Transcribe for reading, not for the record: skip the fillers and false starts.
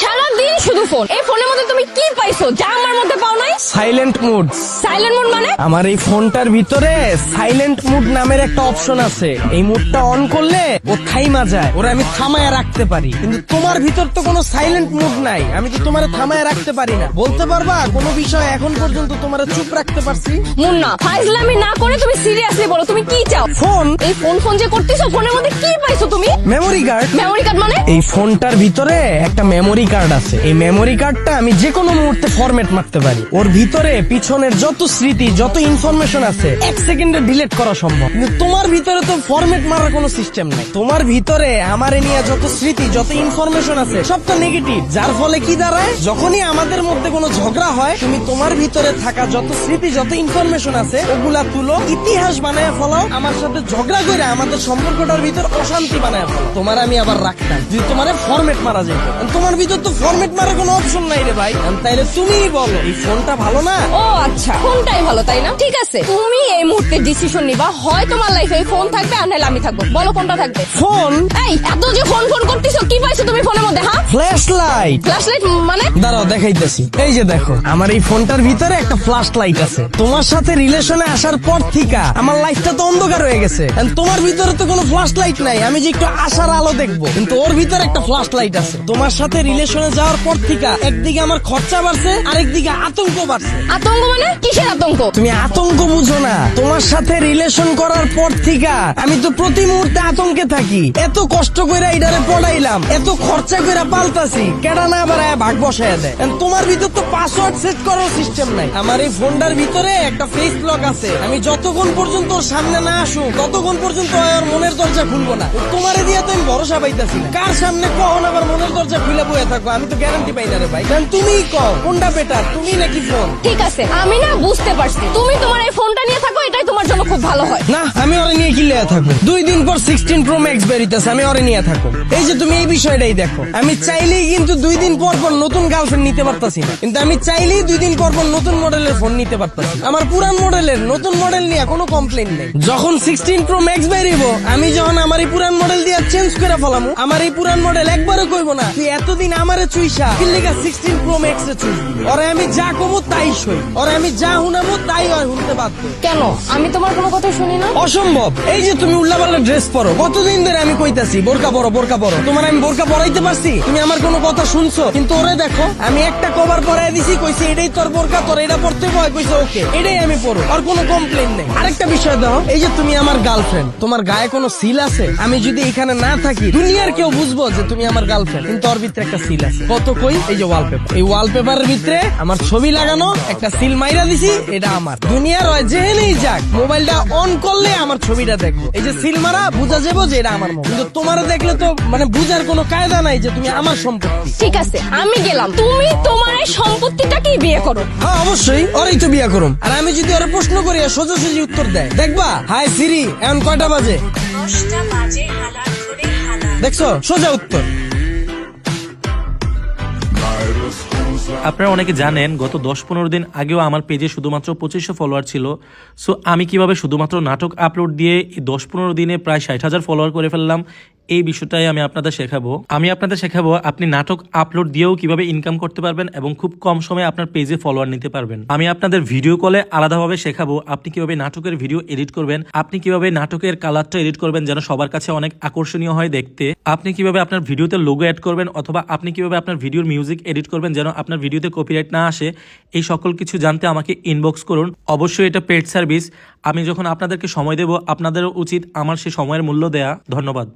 সারাদিন শুধু ফোন। এই ফোনের মধ্যে তুমি কি পাইছো যা আমার মধ্যে পাও নাই? Silent mode. সাইলেন্ট মোড মানে? আমার এই ফোনটার ভিতরে সাইলেন্ট মুড নামের একটা অপশন আছে। এই মুডটা অন করলে ও থাইমা যায়, ওরা আমি থামায় রাখতে পারি। কিন্তু তোমার ভিতর তো কোনো সাইলেন্ট মুড নাই, আমি তো তোমার থামায় রাখতে পারি না। বলতে পারবা কোনো বিষয় এখন পর্যন্ত তোমার চুপ রাখতে পারছি? মুন্না, ফাইজলামি না করে তুমি সিরিয়াসলি বলো তুমি কি চাও? ফোন। এই ফোন যে করতেছো, ফোনের মধ্যে কি পাইছো তুমি? Memory card. মেমোরি কার্ড মানে? এই ফোনটার ভিতরে একটা মেমোরি কার্ড আছে। এই মেমোরি কার্ডটা আমি যে কোনো মুহূর্তে ফরম্যাট মারতে পারি। ওর ভিতরে পিছনের যত স্মৃতি, যত ইনফরমেশন আছে 1 সেকেন্ডে ডিলিট করা সম্ভব। কিন্তু তোমার ভিতরে তো ফরম্যাট মারার কোনো সিস্টেম নাই। তোমার ভিতরে আমারে নিয়ে যত স্মৃতি, যত ইনফরমেশন আছে সব তো নেগেটিভ। যার ফলে কি দাঁড়ায়, যখনই আমাদের মধ্যে কোনো ঝগড়া হয়, তুমি তোমার ভিতরে থাকা যত স্মৃতি, যত ইনফরমেশন আছে ওগুলা তুলো, ইতিহাস বানায় ফেলাও। আমার সাথে ঝগড়া করে আমাদের সম্পর্কটার ভিতর অশান্তি বানায় ফেলাও। তোমার আমি আবার রাখতাম যদি তোমার ফরম্যাট মারা যেত। তোমার ভিতর তো ফরম্যাট মারার কোনো অপশন নাই রে ভাই। তাইলে তুমিই বলো এই ফোনটা ভালো না? ও আচ্ছা, ফোনটাই ভালো তাই না? ঠিক আছে, তুমি এই মুহূর্তে ডিসিশন নিবা, হয় তোমার লাইফে এই ফোন থাকবে আর নাহলে আমি থাকবো। বলো কোনটা থাকবে? ফোন। এই এত যে ফোন করতেছো, কি পাইছো তুমি ফোনের মধ্যে? হ্যাঁ, ফ্ল্যাশ লাইট। ফ্ল্যাশ লাইট মানে? দাঁড়াও দেখাইতেছি। এই যে দেখো, আমার এই ফোনটার ভিতরে একটা ফ্ল্যাশ লাইট আছে। তোমার সাথে রিলেশনে আসার পর থেকে আমার লাইফটা তো অন্ধকার হয়ে গেছে। And তোমার ভিতরে তো কোনো ফ্ল্যাশ লাইট নাই, আমি যে একটু আশার আলো দেখবো। কিন্তু ওর ভিতরে একটা ফ্ল্যাশ লাইট আছে। তোমার সাথে রিলেশনে যাওয়ার পর থেকে একদিকে আমার খরচা বাড়ছে, আরেকদিকে আতঙ্ক বাড়ছে। আতঙ্ক মানে? কিসের আতঙ্ক? তুমি আতঙ্ক বুঝো না। তোমার সাথে রিলেশন করার পর থেকে আমি তো প্রতি মুহূর্তে আতঙ্কে থাকি। এত কষ্ট করে এটারে পড়াইলাম, এত খরচা করে পাল্টাছি, কেডা না আবার ভাগ বসায় দেয়। And তোমার ভিতর তো পাসওয়ার্ড সেট করার সিস্টেম নাই। আমার এই ফোনটার ভিতরে একটা ফেস লক আছে। আমি যতক্ষণ পর্যন্ত ওর সামনে না আসুক ততক্ষণ পর্যন্ত ওর মনের দরজা খুলবো না। তোমারে দিয়ে তো আমি ভরসা পাইতাছি না। কার সামনে কখন আবার মনের দরজা খুলে বয়ে থাকবো আমি তো গ্যারান্টি পাই না রে ভাই। কারণ তুমিই কও কোনটা বেটার, তুমি নাকি ফোন? ঠিক আছে, আমি না বুঝতে পারছি, তুমি তোমার এই ফোনটা নিয়ে থাকো, এটাই তোমার জন্য খুব ভালো হয়। না, আমি ওরে নিয়ে কি লিয়ে থাকবো? 2 দিন পর 16 Pro Max বেরিতেছে, আমি ওরে নিয়ে থাকবো। এই যে তুমি এই বিষয়টাই দেখো, আমি চাইলেই কিন্তু 2 দিন পর পর নতুন গার্লফ্রেন্ড নিতে পারতাছি না। কিন্তু আমি চাইলেই 2 দিন পর পর নতুন মডেলের ফোন নিতে পারতাছি। আমার পুরান মডেলের নতুন মডেল নিয়ে কোনো কমপ্লেইন নেই। যখন 16 Pro Max বেরিব, আমি যখন আমার এই পুরান মডেল দিয়ে চেঞ্জ করে ফেলামু, আমার এই পুরান মডেল একবারও কইব না তুই এতদিন আমারে চুইসা কি লিগা 16 Pro Max এ চুইবি। ওরে আমি যা কমু তাই সই, ওরে আমি যা হুনামু তাই হয় শুনতে বাধ্য। কেন? আমি তোমার কোনো কথা শুনি না? অসম্ভব। এই যে তুমি উল্লাপাল্লা ড্রেস পরো, কতদিন ধরে আমি কইতাছি বোরকা পরো বোরকা পরো। তোমার আমি বোরকা পরাইতে পারছি? তুমি আমার কোনো কথা শুনছো? কিন্তু ওরে দেখো, আমি একটা কভার পরাই দিছি, কইছি এটাই তোর বোরকা, তোর এটা পরতে হয়, কইছে ওকে এটাই আমি পরো, আর কোনো কমপ্লেইন নেই। আরেকটা বিষয় দাও, এই যে তুমি আমার গার্লফ্রেন্ড, তোমার গায়ে কোনো সিল আছে? আমি যদি এখানে না থাকি দুনিয়ার কেউ বুঝবো যে তুমি আমার গার্লফ্রেন্ড, কিন্তু ওর ভিতরে একটা সিল আছে। কত কই? এই যে ওয়ালপেপার, এই ওয়ালপেপারের ভিতরে আমার ছবি লাগানো, একটা সিল মাইরা দিছি, এটা আমার। দুনিয়ার হয় যেহেনেই যাক, মোবাইলটা অন করলে আমার ছবিটা দেখবো। এই যে সিল মারা, বুঝা যাবো যে এটা আমার মোবাইল। কিন্তু তোমার দেখলে তো মানে বুঝার কোনো কায়দা নাই যে তুমি আমার সম্পত্তি। ঠিক আছে, আমি গেলাম, তুমি তোমার এই সম্পত্তিটাকেই বিয়ে করো। হ্যাঁ অবশ্যই, ওরই তো বিয়া করুম। আর আমি যদি ওরা প্রশ্ন করি সোজাসুজি উত্তর দেয়, দেখবা হাই সিরি এখন কয়টা বাজে? 10টা বাজে, হালার ঘরে হালার। দেখছো সোজা উত্তর। আপনারা অনেকে জানেন গত 10-15 দিন আগেও আমার পেজে শুধুমাত্র 2500 ফলোয়ার ছিল। সো আমি কিভাবে শুধুমাত্র নাটক আপলোড দিয়ে এই 10-15 দিনে প্রায় 60,000 ফলোয়ার করে ফেললাম, এই বিষয়টাই আমি আপনাদের শেখাবো। আপনি নাটক আপলোড দিয়েও কিভাবে ইনকাম করতে পারবেন এবং খুব কম সময়ে আপনার পেজে ফলোয়ার নিতে পারবেন। আমি আপনাদের ভিডিও কলে আলাদাভাবে শেখাবো আপনি কিভাবে নাটকের ভিডিও এডিট করবেন, আপনি কিভাবে নাটকের কালারটা এডিট করবেন যেন সবার কাছে অনেক আকর্ষণীয় হয় দেখতে, আপনি কিভাবে আপনার ভিডিওতে লোগো অ্যাড করবেন, অথবা আপনি কিভাবে আপনার ভিডিওর মিউজিক এডিট করবেন যেন আপনার ভিডিওতে কপিরাইট না আসে। এই সকল কিছু জানতে আমাকে ইনবক্স করুন। অবশ্যই এটা পেড সার্ভিস। আমি যখন আপনাদেরকে সময় দেব, আপনাদেরও উচিত আমার সেই সময়ের মূল্য দেয়া। ধন্যবাদ।